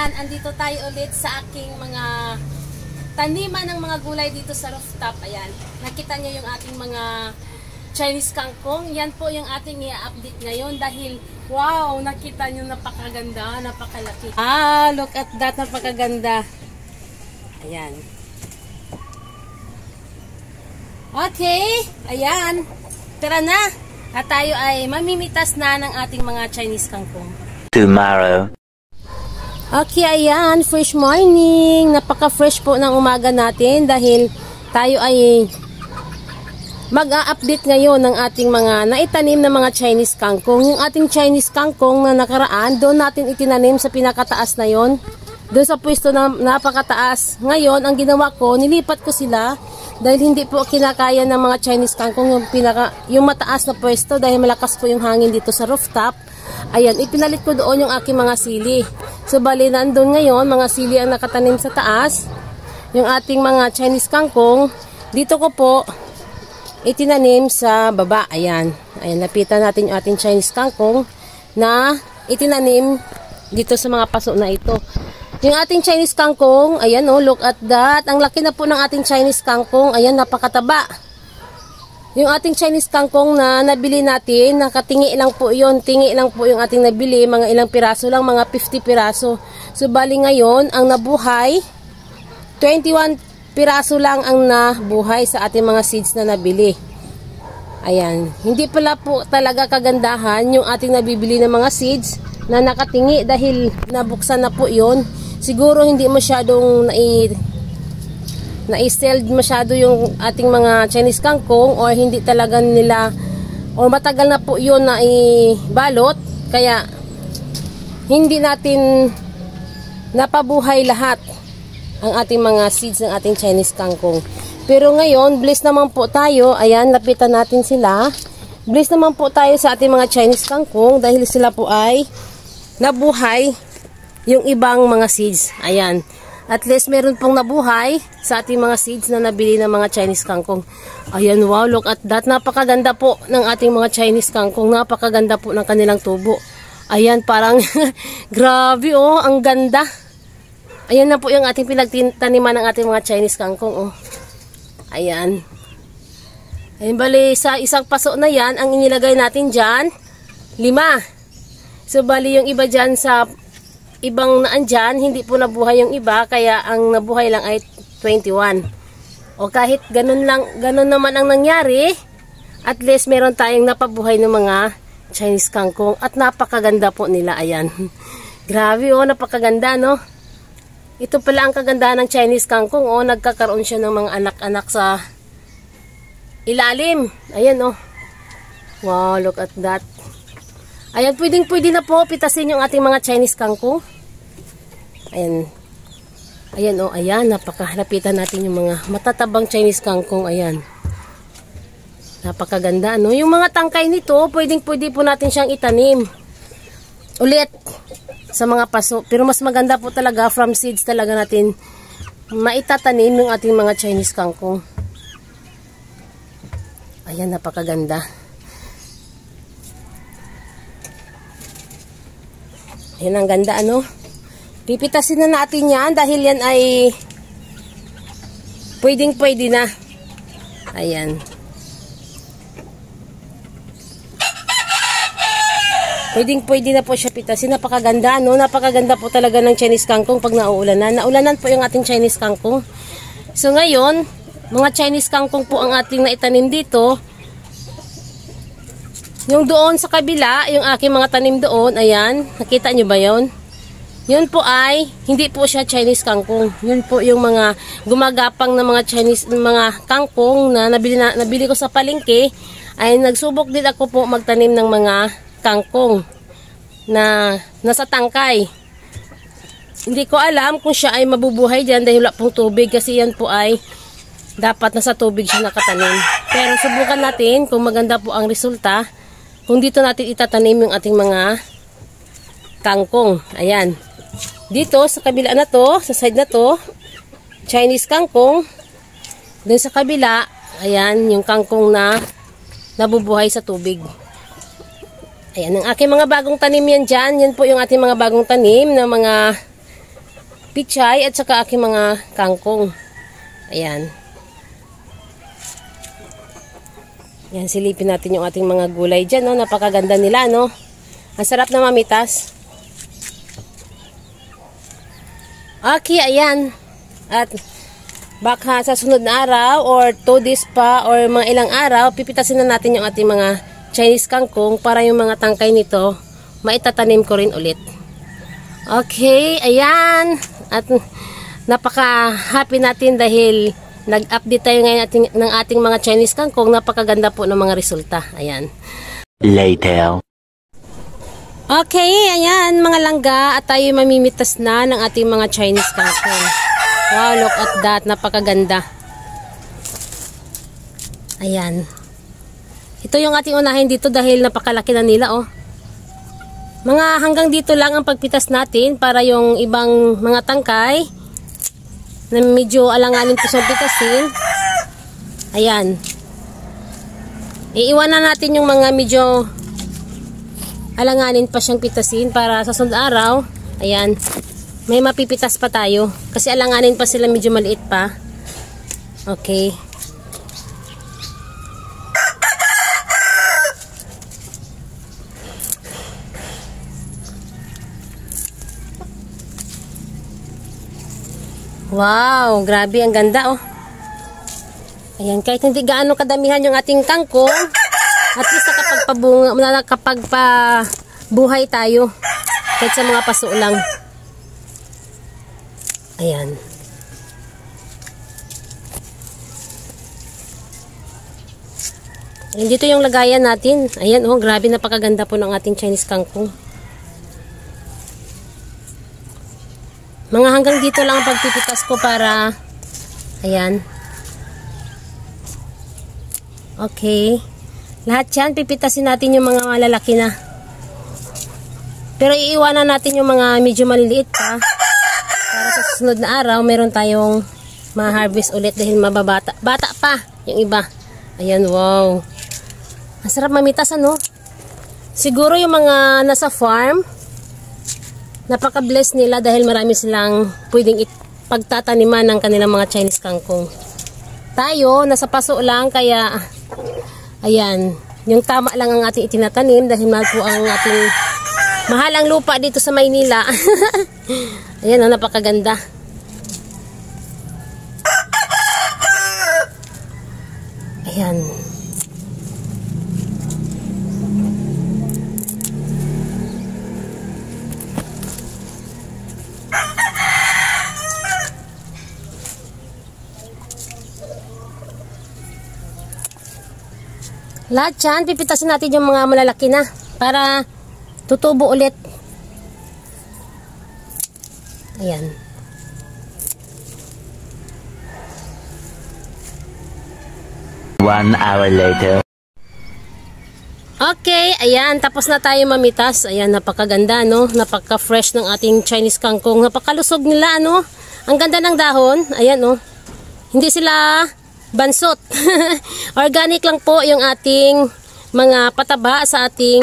ayan, andito tayo ulit sa aking mga taniman ng mga gulay dito sa rooftop. Ayan, nakita nyo yung ating mga Chinese kangkong. Yan po yung ating i-update ngayon dahil wow, nakita nyo napakaganda, napakalaki. Ah, look at that, napakaganda. Ayan. Okay, ayan. Tara na. At tayo ay mamimitas na ng ating mga Chinese kangkong. Tomorrow. Okay, ayan. Fresh morning. Napaka-fresh po ng umaga natin dahil tayo ay mag-a-update ngayon ng ating mga naitanim na mga Chinese kangkong. Yung ating Chinese kangkong na nakaraan, doon natin itinanim sa pinakataas na yon. Doon sa pwesto na napakataas. Ngayon, ang ginawa ko, nilipat ko sila dahil hindi po kinakaya ng mga Chinese kangkong yung mataas na pwesto dahil malakas po yung hangin dito sa rooftop. Ayan, ipinalit ko doon yung aking mga sili. So, bali nandun ngayon, mga sili ang nakatanim sa taas. Yung ating mga Chinese kangkong, dito ko po itinanim sa baba. Ayan, ayan, lapitan natin yung ating Chinese kangkong na itinanim dito sa mga paso na ito. Yung ating Chinese kangkong, ayan oh, look at that. Ang laki na po ng ating Chinese kangkong. Ayan, napakataba. Yung ating Chinese kangkong na nabili natin, nakatingi lang po yun. Tingi lang po yung ating nabili. Mga ilang piraso lang, mga 50 piraso. So, bali ngayon, ang nabuhay, 21 piraso lang ang nabuhay sa ating mga seeds na nabili. Ayan. Hindi pala po talaga kagandahan yung ating nabibili ng mga seeds na nakatingi dahil nabuksan na po yun. Siguro hindi masyadong na-sell masyado yung ating mga Chinese kangkong or hindi talaga nila or matagal na po yun na ibalot kaya hindi natin napabuhay lahat ang ating mga seeds ng ating Chinese kangkong. Pero ngayon, bless naman po tayo. Ayan, lapitan natin sila. Bless naman po tayo sa ating mga Chinese kangkong dahil sila po ay nabuhay yung ibang mga seeds. Ayan. At least meron pong nabuhay sa ating mga seeds na nabili ng mga Chinese kangkong. Ayan, wow, look at that. Napakaganda po ng ating mga Chinese kangkong. Napakaganda po ng kanilang tubo. Ayan, parang grabe oh, ang ganda. Ayan na po yung ating pinagtaniman ng ating mga Chinese kangkong oh. Ayan. Ayan, bali sa isang paso na yan, ang inilagay natin dyan, 5. So, bali yung iba dyan sa ibang naandyan, hindi po nabuhay yung iba, kaya ang nabuhay lang ay 21. O kahit ganun naman ang nangyari, at least meron tayong napabuhay ng mga Chinese kangkong at napakaganda po nila. Ayan. Grabe oh, napakaganda no. Ito pala ang kagandahan ng Chinese kangkong oh, nagkakaroon siya ng mga anak-anak sa ilalim. Ayan oh. Wow, look at that. Ayan, pwede na po pitasin yung ating mga Chinese kangkong. Ayan. Ayan oh, ayan, napakalapitan natin yung mga matatabang Chinese kangkong. Ayan. Napakaganda no. Yung mga tangkay nito, pwede po natin siyang itanim ulit sa mga paso. Pero mas maganda po talaga from seeds talaga natin maitatanim yung ating mga Chinese kangkong. Ayan, napakaganda. Ayan, ang ganda ano. Pipitasin na natin yan dahil yan ay pwede na. Ayan. Pwede na po siya pitasin. Napakaganda no. Napakaganda po talaga ng Chinese kangkong pag nauulanan. Naulanan po yung ating Chinese kangkong. So ngayon, mga Chinese kangkong po ang ating naitanim dito. Yung doon sa kabila, yung aking mga tanim doon, ayan, nakita nyo ba yun? Yun po ay, hindi po siya Chinese kangkong. Yun po yung mga gumagapang na mga Chinese, mga kangkong na nabili ko sa palengke. Ay nagsubok din ako po magtanim ng mga kangkong na nasa tangkay. Hindi ko alam kung siya ay mabubuhay dyan dahil wala pong tubig kasi yan po ay dapat nasa tubig siya nakatanim. Pero subukan natin kung maganda po ang resulta. Kung dito natin itatanim yung ating mga kangkong. Ayan. Dito sa kabila na to, sa side na to, Chinese kangkong. Doon sa kabila, ayan, yung kangkong na nabubuhay sa tubig. Ayan, ang aking mga bagong tanim yan dyan. Yan po yung ating mga bagong tanim na mga pichay at saka aking mga kangkong. Ayan. Yan, silipin natin yung ating mga gulay dyan, no? Napakaganda nila, no? Ang sarap na mamitas. Okay, ayan. At baka sa sunod na araw or 2 days pa or mga ilang araw, pipitasin na natin yung ating mga Chinese kangkong para yung mga tangkay nito maitatanim ko rin ulit. Okay, ayan. At napaka-happy natin dahil nag-update tayo ngayon ng ating mga Chinese kangkong. Napakaganda po ng mga resulta. Ayan. Later. Okay, ayan mga langga. At tayo mamimitas na ng ating mga Chinese kangkong. Wow, look at that. Napakaganda. Ayan. Ito yung ating unahin dito dahil napakalaki na nila, oh. Mga hanggang dito lang ang pagpitas natin para yung ibang mga tangkay na medyo alanganin po sa pitasin. Ayan. Iiwanan natin yung mga medyo alanganin pa siyang pitasin para sa sunod araw. Ayan. May mapipitas pa tayo. Kasi alanganin pa sila, medyo maliit pa. Okay. Wow, grabe, ang ganda, oh. Ayan, kahit hindi gaano kadamihan yung ating kangkong, at least nakapagpabuhay tayo. Kahit sa mga paso lang. Ayan. Ayan, dito yung lagayan natin. Ayan, oh, grabe, napakaganda po ng ating Chinese kangkong. Mga hanggang dito lang ang pagpipitas ko para, ayan. Okay. Lahat yan, pipitasin natin yung mga malalaki na. Pero iiwanan natin yung mga medyo maliliit pa. Para sa susunod na araw, meron tayong ma-harvest ulit dahil mababata. Bata pa yung iba. Ayan, wow. Ang sarap mamitas, ano? Siguro yung mga nasa farm, napaka-bless nila dahil marami silang pwedeng pagtataniman ng kanilang mga Chinese kangkong. Tayo, nasa paso lang, kaya ayan, yung tama lang ang ating itinatanim dahil mahal po ang ating mahal ang lupa dito sa Maynila. Ayan, oh, napakaganda. Ayan. Lahat yan, pipitasin natin yung mga malalaki na para tutubo ulit. Ayan. One hour later. Okay, ayan, tapos na tayo mamitas. Ayan, napakaganda, no? Napaka-fresh ng ating Chinese kangkong. Napakalusog nila, no? Ang ganda ng dahon. Ayan, no? Hindi sila bansot. Organic lang po yung ating mga pataba sa ating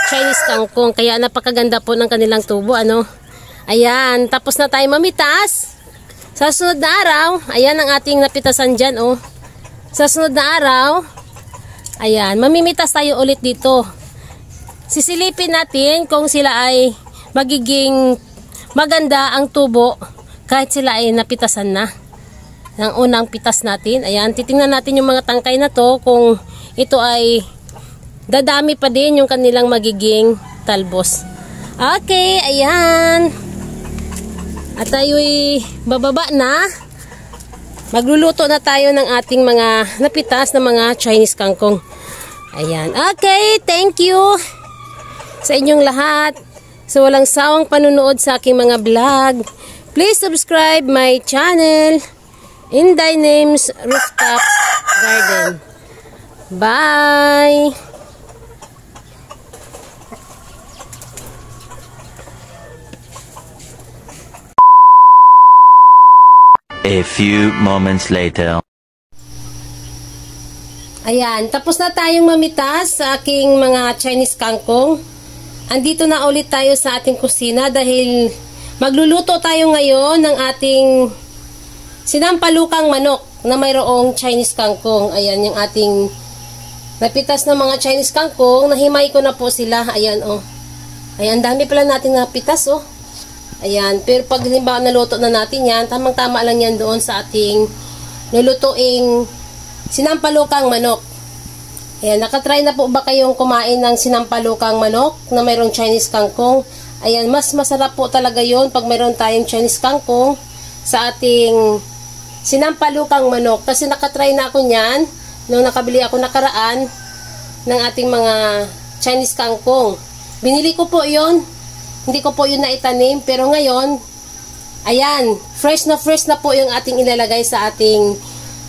Chinese kangkong. Kaya napakaganda po ng kanilang tubo, ano? Ayan, tapos na tayo mamitas. Sa sunod na araw, ayan ang ating napitasan dyan, oh. Sa sunod na araw, ayan, mamimitas tayo ulit dito. Sisilipin natin kung sila ay magiging maganda ang tubo kahit sila ay napitasan na. Ang unang pitas natin. Ayan, titingnan natin yung mga tangkay na to kung ito ay dadami pa din yung kanilang magiging talbos. Okay, ayan. At tayo'y bababa na. Magluluto na tayo ng ating mga napitas na mga Chinese kangkong. Ayan. Okay, thank you sa inyong lahat. Sa walang sawang panunood sa aking mga vlog. Please subscribe my channel. In Thy Name's Rooftop Garden. Bye! A few moments later. Ayan, tapos na tayong mamitas sa aking mga Chinese kangkong. Andito na ulit tayo sa ating kusina dahil Magluluto tayo ngayon ng ating sinampalukang manok na mayroong Chinese kangkong. Ayan, yung ating napitas na mga Chinese kangkong. Nahimay ko na po sila. Ayan, oh. Ayan, dami pala natin napitas, oh. Ayan, pero pag halimbawa naluto na natin yan, tamang-tama lang yan doon sa ating lulutuing sinampalukang manok. Ayan, nakatry na po ba kayong kumain ng sinampalukang manok na mayroong Chinese kangkong? Ayan, mas masarap po talaga yon pag mayroon tayong Chinese kangkong sa ating sinampalukang manok. Kasi nakatry na ako niyan nung nakabili ako nakaraan ng ating mga Chinese kangkong. Binili ko po yon. Hindi ko po yun naitanim, pero ngayon, ayan, fresh na po yung ating ilalagay sa ating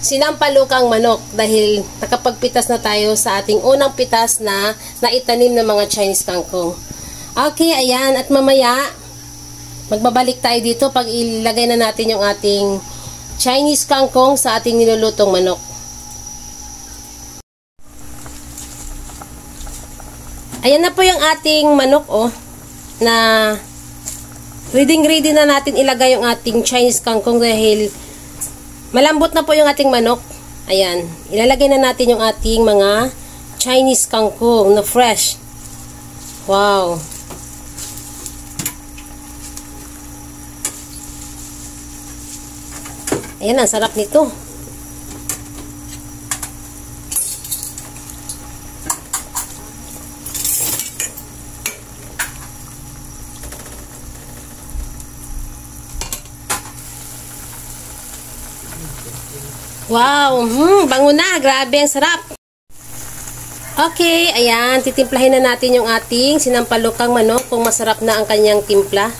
sinampalukang manok dahil nakapagpitas na tayo sa ating unang pitas na naitanim ng mga Chinese kangkong. Okay, ayan, at mamaya, magbabalik tayo dito pag ilagay na natin yung ating Chinese kangkong sa ating nilulutong manok. Ayan na po yung ating manok, oh. Na ready na natin ilagay yung ating Chinese kangkong dahil malambot na po yung ating manok. Ayan, ilalagay na natin yung ating mga Chinese kangkong na fresh. Wow. Ayan, ang sarap nito. Wow, bango na. Grabe, ang sarap. Okay, ayan. Titimplahin na natin yung ating sinampalukang manok kung masarap na ang kanyang timpla.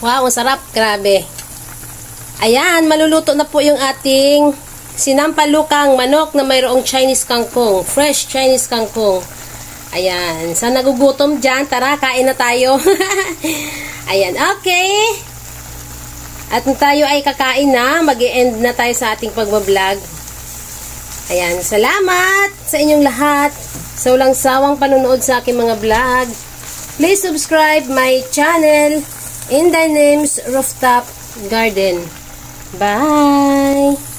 Wow, ang sarap. Grabe. Ayan, maluluto na po yung ating sinampalukang manok na mayroong Chinese kangkong. Fresh Chinese kangkong. Ayan, sa nagugutom dyan, tara, kain na tayo. Ayan, okay. At tayo ay kakain na, mag-e-end na tayo sa ating pagbablog. Ayan, salamat sa inyong lahat sa walang sawang panunood sa aking mga vlog. Please subscribe my channel, Inday Names Rooftop Garden. Bye!